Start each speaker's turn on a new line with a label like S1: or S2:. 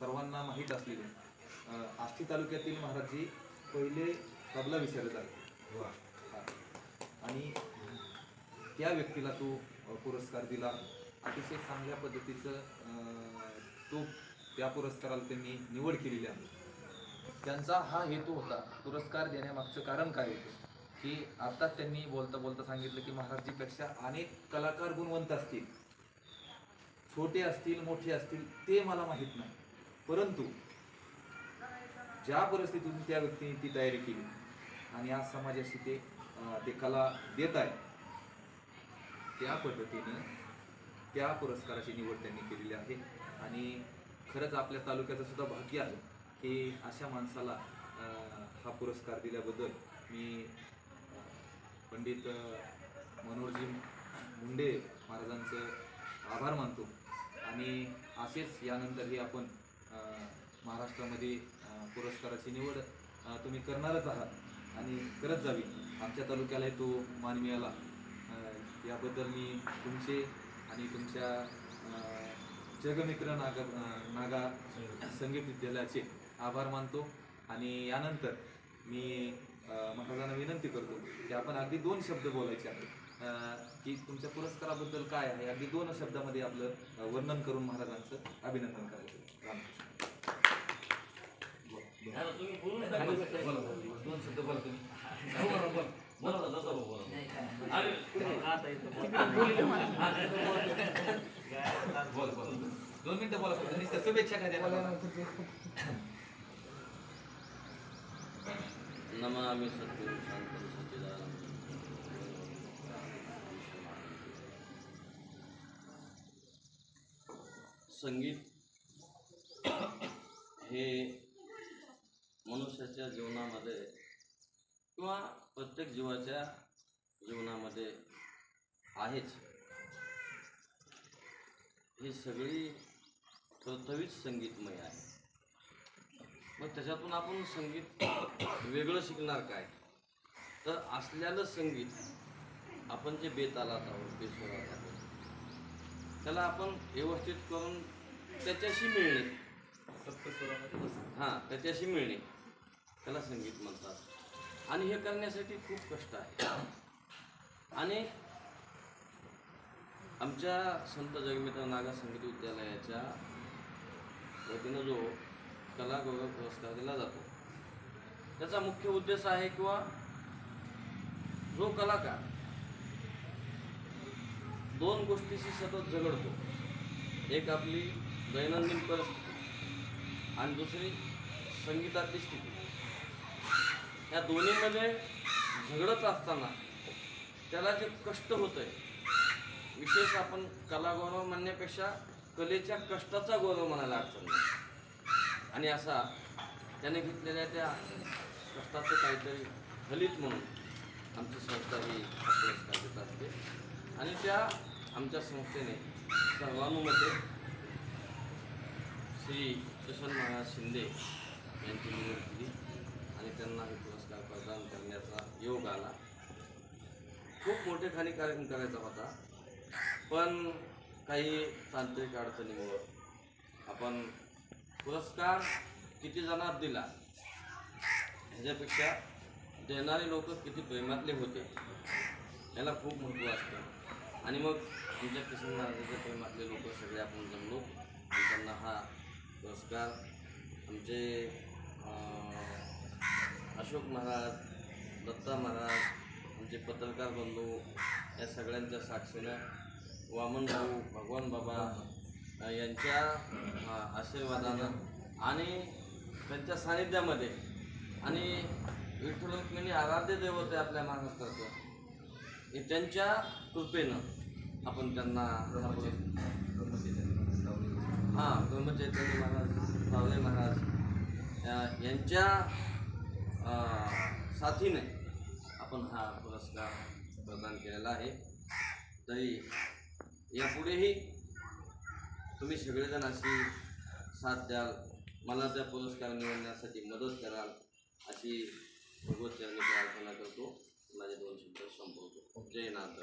S1: सर्वांना माहीत असलेले आष्टी तालुक्यातील महाराजजी पहिले तबला विशारद आहे. आणि त्या व्यक्तीला तो पुरस्कार दिला. अतिशय चांगल्या पद्धतीचं तो त्या पुरस्काराला त्यांनी निवड केलेली आहे. त्यांचा हा हेतू होता. पुरस्कार देण्यामागचं कारण काय होतं की आता त्यांनी बोलता बोलता सांगितलं की महाराजजीपेक्षा अनेक कलाकार गुणवंत असतील, छोटे असतील मोठे असतील ते मला माहीत नाही, परंतु ज्या परिस्थितीतून त्या व्यक्तीने ती तयारी केली आणि आज समाजाशी ते कला देत आहे, त्या पद्धतीनं त्या पुरस्काराची निवड त्यांनी केलेली आहे. आणि खरंच आपल्या तालुक्याचं सुद्धा भाग्य आहे की अशा माणसाला हा पुरस्कार दिल्याबद्दल मी पंडित मनोहरजी मुंडे महाराजांचं आभार मानतो. आणि असेच यानंतरही आपण महाराष्ट्रामध्ये पुरस्काराची निवड तुम्ही करणारच आहात आणि करत जावी. आमच्या तालुक्याला तो मान मिळाला याबद्दल मी तुमचे आणि तुमच्या जगमित्र नागा संगीत विद्यालयाचे आभार मानतो. आणि यानंतर मी महाराजांना विनंती करतो की आपण अगदी 2 शब्द बोलायचे आहेत की तुमच्या पुरस्काराबद्दल काय आहे, अगदी 2 शब्दामध्ये आपलं वर्णन करून महाराजांचं अभिनंदन करायचं. दोन शब्द बोला तुम्ही. बोल 2 मिनिटं बोला. शुभेच्छा काय द्या.
S2: नमामि सद्गुरु शांतं सच्चिदानंदं. संगीत हे मनुष्याच्या जीवनामध्ये किंवा प्रत्येक जीवाच्या जीवनामध्ये आहेच. ही सगळी पृथ्वीच संगीतमय आहे. मग त्याच्यातून आपण संगीत वेगळं शिकणार काय, तर असलेलं संगीत आपण जे बेतालात आहोत, बेसुरात आहोत, त्याला आपण व्यवस्थित करून त्याच्याशी मिळणे, त्याच्याशी मिळणे, त्याला संगीत म्हणतात. आणि हे करण्यासाठी खूप कष्ट आहे. आणि आमच्या संत जगमित्र नागा संगीत विद्यालयाच्या वतीनं जो कला गौरव पुरस्कार दिला जातो, त्याचा मुख्य उद्देश आहे किंवा जो कलाकार 2 गोष्टीशी सतत झगडतो, एक आपली दैनंदिन परिस्थिती आणि दुसरी संगीताची स्थिती, या दोन्हीमध्ये झगडत असताना त्याला जे कष्ट होत आहे, विशेष आपण कला गौरव म्हणण्यापेक्षा कलेच्या कष्टाचा गौरव म्हणायला अडचण नाही. आणि असा त्याने घेतलेल्या त्या कष्टाचं काहीतरी फलित म्हणून आमची संस्था ही पुरस्कार देत असते. आणि त्या आमच्या संस्थेने सर्वानुमते श्री किसन महाराज शिंदे यांची निवड केली आणि त्यांना हे पुरस्कार प्रदान करण्याचा योग आला. खूप मोठेखानी कार्यक्रम करायचा होता, पण काही तांत्रिक अडचणीमुळं आपण पुरस्कार किती जणांना दिला ह्याच्यापेक्षा देणारे लोक किती प्रेमातले होते याला खूप महत्त्व असतं. आणि मग आमच्या किसन महाराजांच्या प्रेमातले लोक सगळे आपण जमलो आणि त्यांना हा पुरस्कार आमचे अशोक महाराज, दत्ता महाराज, आमचे पत्रकार बंधू या सगळ्यांच्या साक्षीनं वामन भाऊ, भगवान बाबा यांच्या आशीर्वादानं आणि त्यांच्या सानिध्यामध्ये आणि विठ्ठल रुक्मिणी आराध्य दैवत आहे आपल्या महाराष्ट्राचं, हे त्यांच्या कृपेनं आपण त्यांना ब्रह्मचैतन्य महाराज, सावले महाराज यांच्या साथीने आपण हा पुरस्कार प्रदान केलेला आहे. तरी यापुढेही तुम्ही सगळेजण अशी साथ द्याल, मला त्या पुरस्कार निवडण्यासाठी मदत कराल अशी भगवत चरणी प्रार्थना करतो. माझे 2 शब्द संपवतो. जय नाथ.